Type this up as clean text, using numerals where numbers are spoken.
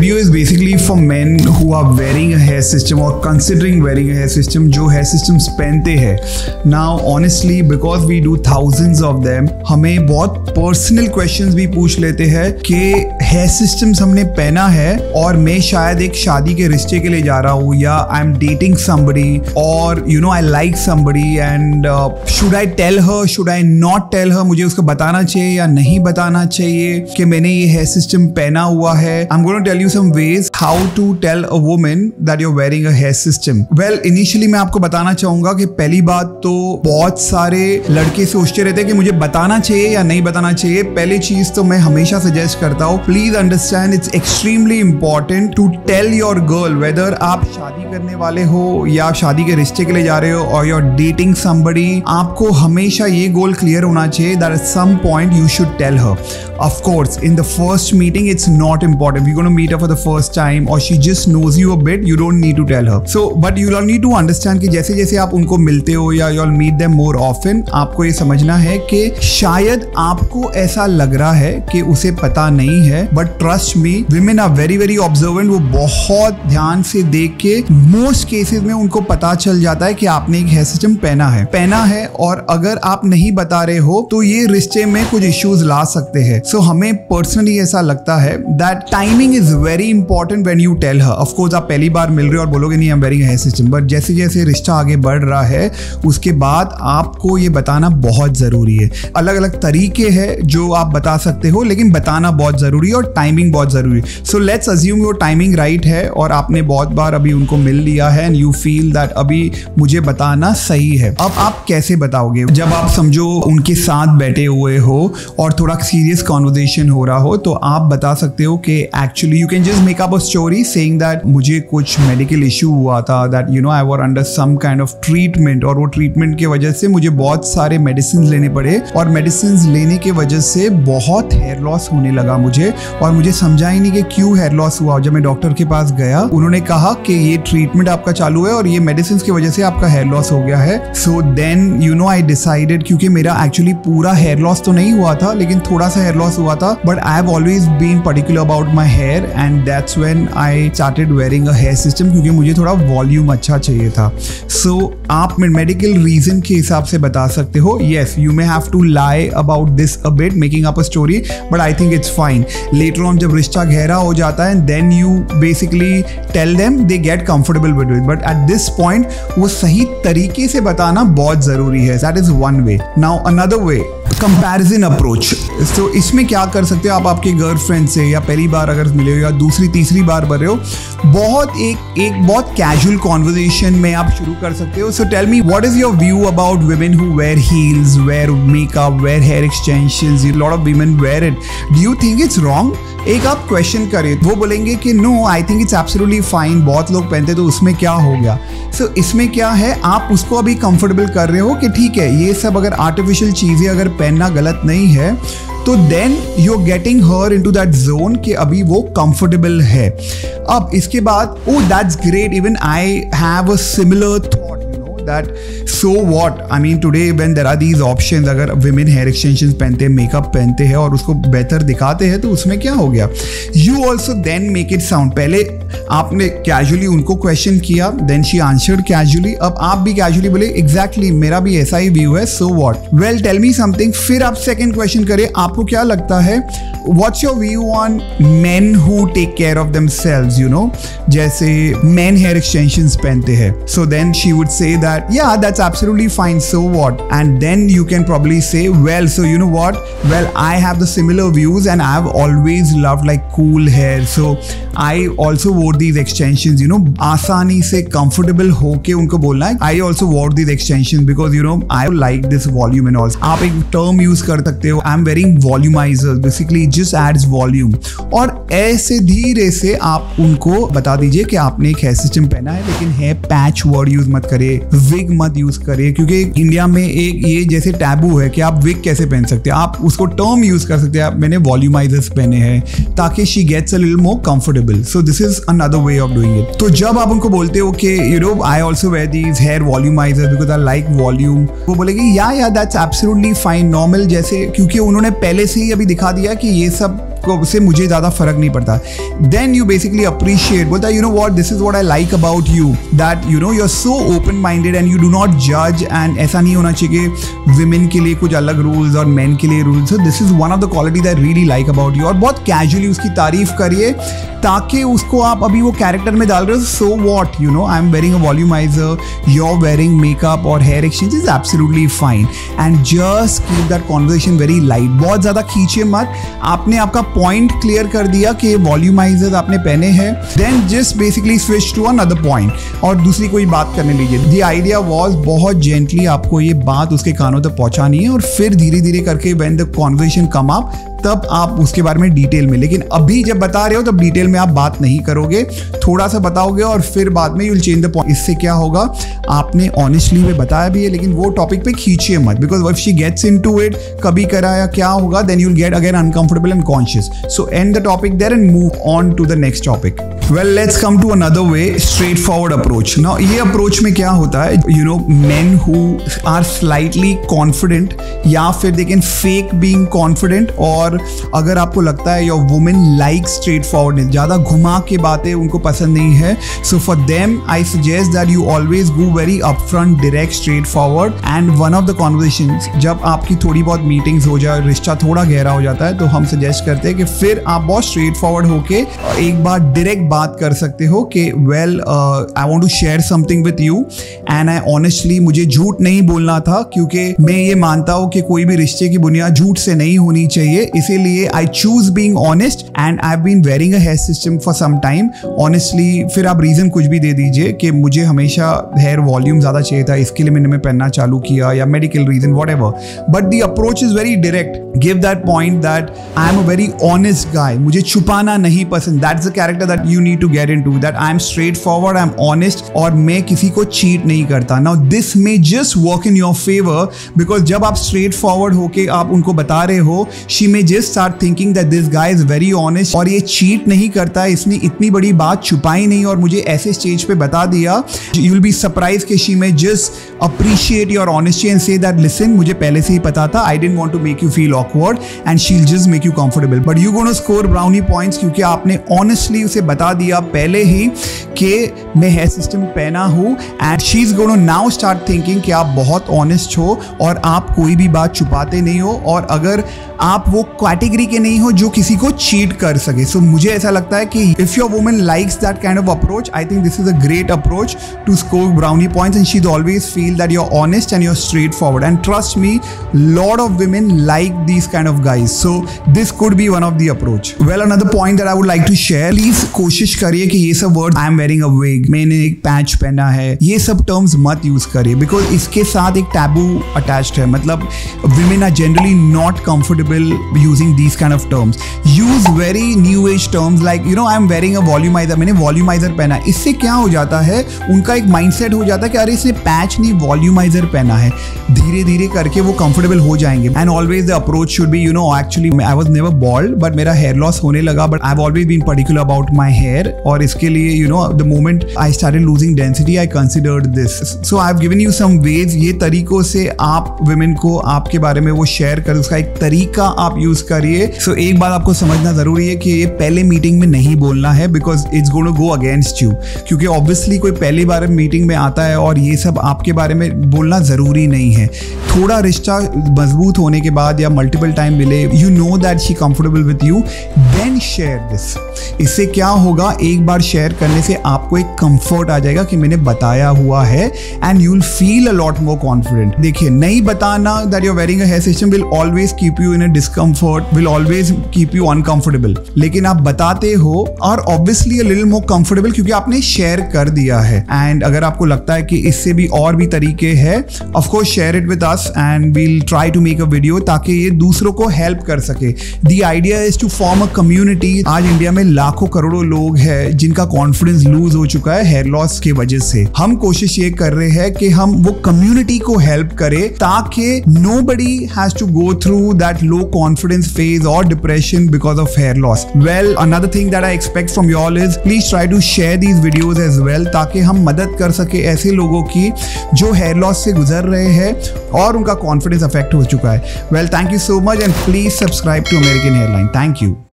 video is basically for men who are wearing a hair system or considering wearing a hair system, जो hair systems पहनते हैं. Now honestly because we do thousands of them, हमें बहुत personal questions भी पूछ लेते हैं कि hair systems हमने पहना है और मैं शायद एक शादी के रिश्ते के लिए जा रहा हूँ, या I'm dating somebody, or you know I like somebody and should I tell her, should I not tell her, मुझे उसको बताना चाहिए या नहीं बताना चाहिए कि मैंने ये hair system पहना हुआ है. I'm going to tell you some ways how to tell a woman that you're wearing a hair system. Well, initially मैं आपको बताना चाहूंगा कि पहली बात तो बहुत सारे लड़के सोचते रहते हैं कि मुझे बताना चाहिए या नहीं बताना चाहिए. पहली चीज तो मैं हमेशा सजेस्ट करता हूँ, please understand it's extremely important to tell your girl, whether आप शादी करने वाले हो या शादी के रिश्ते के लिए जा रहे हो और you're dating somebody, आपको हमेशा ये गोल क्लियर होना चाहिए that at some point you should tell her. Of course, in the first meeting it's not important. If you're going to meet her for the first time or she just knows you a bit, you don't need to tell her. So, but you'll all need to understand कि जैसे जैसे आप उनको मिलते हो या you'll meet them more often, आपको ये समझना है कि शायद आपको ऐसा लग रहा है कि उसे पता नहीं है, but trust me, women are very very observant. वो बहुत ध्यान से देख के most cases में उनको पता चल जाता है कि आपने एक hair system पहना है, और अगर आप नहीं बता रहे हो तो ये रिश्ते में कुछ इश्यूज ला सकते हैं. सो हमें पर्सनली ऐसा लगता है that timing is very important when you tell her. Of course आप पहली बार मिल रहे हो और बोलोगे नहीं I am wearing a hair system, but जैसे जैसे रिश्ता आगे बढ़ रहा है उसके बाद आपको ये बताना बहुत जरूरी है. अलग अलग तरीके हैं जो आप बता सकते हो, लेकिन बताना बहुत जरूरी है और टाइमिंग बहुत जरूरी है. So let's assume your timing right है और आपने बहुत बार अभी उनको मिल लिया है एंड यू फील दैट अभी मुझे बताना सही है. अब आप कैसे बताओगे? जब आप समझो उनके साथ बैठे हुए हो और थोड़ा सीरियस कॉन्वर्सेशन हो रहा हो, तो आप बता सकते हो कि actually you can just make up a story saying that मुझे कुछ मेडिकल इशू हुआ था, that you know I were under some kind of treatment, और वो ट्रीटमेंट की वजह से मुझे बहुत सारे मेडिसिन लेने पड़े और मेडिसिन लेने की वजह से बहुत हेयर लॉस होने लगा मुझे, और मुझे समझा ही नहीं कि क्यों हेयर लॉस हुआ. जब मैं डॉक्टर के पास गया उन्होंने कहा कि ये ट्रीटमेंट आपका चालू है और ये मेडिसिन की वजह से आपका हेयर लॉस हो गया है. So then you know I decided, क्योंकि मेरा एक्चुअली पूरा हेयर लॉस तो नहीं हुआ था लेकिन थोड़ा सा हेयर लॉस हुआ था, but I have always been particular about my hair and that's when I started wearing a hair system, क्योंकि मुझे थोड़ा वॉल्यूम अच्छा चाहिए था. सो आप मेडिकल रीजन के हिसाब से बता सकते हो. Yes, you may have to lie about this a bit, making up a story, but I think it's fine. Later on जब रिश्ता गहरा हो जाता है then you basically tell them, they get comfortable with it, but at this point वो सही तरीके से बताना बहुत जरूरी है. That is one way. Now another way, comparison approach. तो इसमें क्या कर सकते हो आप आपके गर्लफ्रेंड से, या पहली बार अगर मिले हो या दूसरी तीसरी बार मिल रहे हो, बहुत एक बहुत कैजुअल कॉन्वर्सेशन में आप शुरू कर सकते हो. So tell me what is your view about women who wear heels, wear makeup, wear hair extensions, lot of women wear it, do you think it's wrong? एक आप क्वेश्चन करें, वो बोलेंगे कि no I think it's absolutely fine, बहुत लोग पहनते तो उसमें क्या हो गया. सो इसमें क्या है, आप उसको अभी कंफर्टेबल कर रहे हो कि ठीक है ये सब अगर आर्टिफिशियल चीज़ें अगर पहनना गलत नहीं है, तो then you are getting her into that zone कि अभी वो कंफर्टेबल है. अब इसके बाद oh that's great, even I have a similar thought, that so what, I mean today when there are these options, अगर women hair extensions पहनते हैं, मेकअप पहनते हैं और उसको बेहतर दिखाते हैं, तो उसमें क्या हो गया. You also then make it sound, पहले आपने कैजुअली उनको क्वेश्चन किया, then she answered casually, अब आप भी कैजुअली बोले एग्जैक्टली मेरा भी ऐसा ही व्यू है, so what, well tell me something. फिर आप सेकेंड क्वेश्चन करें, आपको क्या लगता है, what's your view on men who take care of themselves, you know, जैसे men hair extensions पहनते हैं. So then she would say that yeah, that's absolutely fine, so what, and then you can probably say, well, so you know what, well I have the similar views and I have always loved like cool hair, so I also wore these extensions, you know, आसानी से comfortable होके उनको बोलना है I also wore these extensions because you know I like this volume and all. आप एक term use कर सकते हो, I'm wearing volumizers, basically it just adds volume, और ऐसे धीरे से आप उनको बता दीजिए कि आपने एक हेयर सिस्टम पहना है, लेकिन हेयर पैच वर्ड यूज मत करिए, विग मत यूज करिए, क्योंकि इंडिया में एक ये जैसे टैबू है कि आप विग कैसे पहन सकते हैं. आप उसको टर्म यूज कर सकते हैं, मैंने वॉल्यूमाइजर्स पहने हैं, ताकि she gets a little more comfortable. So this is another way of doing it. तो जब आप उनको बोलते हो कि you know I also wear these hair volumizers because I like volume, वो बोलेगी yeah that's absolutely fine, normal, जैसे, क्योंकि उन्होंने पहले से ही अभी दिखा दिया कि ये सब से मुझे ज़्यादा फर्क नहीं पड़ता. Then you basically appreciate, बोलता है you know what, this is what I like about you, that you know you're so open minded and you do not judge, and ऐसा नहीं होना चाहिए कि women के लिए कुछ अलग rules और men के लिए rules. So this is one of the quality that I really like about you. और बहुत casually उसकी तारीफ करिए ताकि उसको आप अभी वो कैरेक्टर में डाल रहे हो. So what, you know, I'm wearing a volumizer, you're wearing makeup or hair exchange is absolutely fine, and just keep that conversation very light. बहुत ज़्यादा खींचे मत. आपने आपका पॉइंट क्लियर कर दिया कि वॉल्यूमाइजर आपने पहने हैं, then just basically switch to another point और दूसरी कोई बात करने लीजिए. द आइडिया वाज बहुत जेंटली आपको ये बात उसके कानों तक पहुंचानी है और फिर धीरे धीरे करके when the conversation come up तब आप उसके बारे में डिटेल में, लेकिन अभी जब बता रहे हो तब डिटेल में आप बात नहीं करोगे, थोड़ा सा बताओगे और फिर बाद में you will change the point. इससे क्या होगा, आपने ऑनेस्टली में बताया भी है लेकिन वो टॉपिक पे खींचिए मत, because if she gets into it, कभी कराया क्या होगा, then you will get again uncomfortable and conscious. So end the topic there and move on to the next topic. Well, let's come to another way, straight forward approach. Now ये approach में क्या होता है, you know, men who are slightly confident या फिर they can fake being confident, और अगर आपको लगता है your women like straight forwardness, ज़्यादा घुमा के बातें उनको पसंद नहीं है, so for them I suggest that you always go very upfront, direct, straight forward. And one of the conversations, जब आपकी थोड़ी बहुत मीटिंग्स हो जाए, रिश्ता थोड़ा गहरा हो जाता है, तो हम सजेस्ट करते हैं कि फिर आप बहुत स्ट्रेट फॉरवर्ड होके एक बार डायरेक्ट बात कर सकते हो कि well I want to share something with you and I honestly, मुझे झूठ नहीं बोलना था क्योंकि मैं ये मानता हूँ कि कोई भी रिश्ते की बुनियाद झूठ से नहीं होनी चाहिए, इसीलिए I choose being honest and I've been wearing a hair system for some time. Honestly, फिर आप रीजन कुछ भी दे दीजिए कि मुझे हमेशा हेयर वॉल्यूम ज्यादा चाहिए था, इसके लिए मैंने पहनना चालू किया, या medical reason, whatever. But the approach is very direct. Give that point that I am a very honest guy. मुझे छुपाना नहीं पसंद. That's the character that you need to get into. That I am straightforward, I am honest, और मैं किसी को cheat नहीं करता. Now this may just work in your favor because जब आप straightforward होके आप उनको बता रहे हो, she may just start thinking that this guy is very honest और ये cheat नहीं करता, इसने इतनी बड़ी बात छुपाई नहीं और मुझे ऐसे स्टेज पे बता दिया. You will be surprised कि she may just appreciate your honesty and say that listen, मुझे पहले से ही पता था, I didn't want to make you feel awkward, and she'll just make you comfortable. But you're gonna score brownie points क्योंकि आपने honestly उसे बता दिया पहले ही कि मैं हेयर सिस्टम पहना हूँ, and she's gonna now start thinking कि आप बहुत honest हो और आप कोई भी बात छुपाते नहीं हो, और अगर आप वो कैटेगरी के नहीं हो जो किसी को चीट कर सके. सो मुझे ऐसा लगता है कि if your woman likes that kind of approach, I think this is a great approach to score brownie points, and she always feel that you are honest and you are straight forward. And trust me, lot of women like these kind of guys, so this could be one of the approach. Well, another point that I would like to share, please कोशिश करिए कि ये सब word, I am wearing a wig, मैंने एक patch पहना है, ये सब टर्म्स मत यूज करिए, बिकॉज इसके साथ एक टैबू अटैच्ड है. मतलब women are generally not comfortable using these kind of terms. Use very new age terms like, you know, I am wearing a volumizer, मैंने वॉल्यूमाइजर पहना है. इससे क्या हो जाता है, उनका एक माइंडसेट हो जाता है कि अरे इसने पैच नहीं वॉल्यूमाइजर पहना है. धीरे धीरे करके वो कंफर्टेबल हो जाएंगे. And always the approach should be, you know, actually I was never bald but मेरा हेयर लॉस होने लगा, but I have always been particular about my hair, और इसके लिए, you know, the moment I started losing density I considered this. So I have given you some ways. ये तरीकों से आप वुमेन को आपके बारे में वो शेयर कर, उसका एक तरीका आप यूज करिए. सो एक बात आपको समझना जरूरी है कि ये पहले मीटिंग में नहीं बोलना है, because it's going to go against you, क्योंकि ऑब्वियसली कोई पहली बार मीटिंग में आता है और ये सब आपके बारे में बोलना जरूरी नहीं है. थोड़ा रिश्ता मजबूत होने के बाद या मल्टीपल टाइम मिले, you know that she comfortable with you, then share this. इससे क्या होगा, एक बार शेयर करने से आपको एक कंफर्ट आ जाएगा कि मैंने बताया हुआ है, and you will feel a lot more confident. देखिए, नहीं बताना that you are wearing a hair system will always keep you in a discomfort, will always keep you uncomfortable. लेकिन आप बताते हो और obviously a little more comfortable क्योंकि आपने शेयर कर दिया है. एंड अगर आपको लगता है कि इससे भी और भी तरीके हैं, of course share it with us and we'll try to make a video ताकि ये दूसरों को हेल्प कर सके. The idea is to form a community. आज इंडिया में लाखों करोड़ों लोग हैं जिनका कॉन्फिडेंस लूज हो चुका है हेयर लॉस की वजह से. हम कोशिश ये कर रहे हैं कि हम वो कम्युनिटी को हेल्प करें ताकि nobody has to go through that low confidence phase or depression because of hair loss? Well, another thing that I expect from y'all is please try to share these videos as well, ताकि हम मदद कर सके ऐसे लोगों की जो hair loss से गुजर रहे हैं और उनका कॉन्फिडेंस अफेक्ट हो चुका है. Well, thank you so much and please subscribe to American Hairline. Thank you.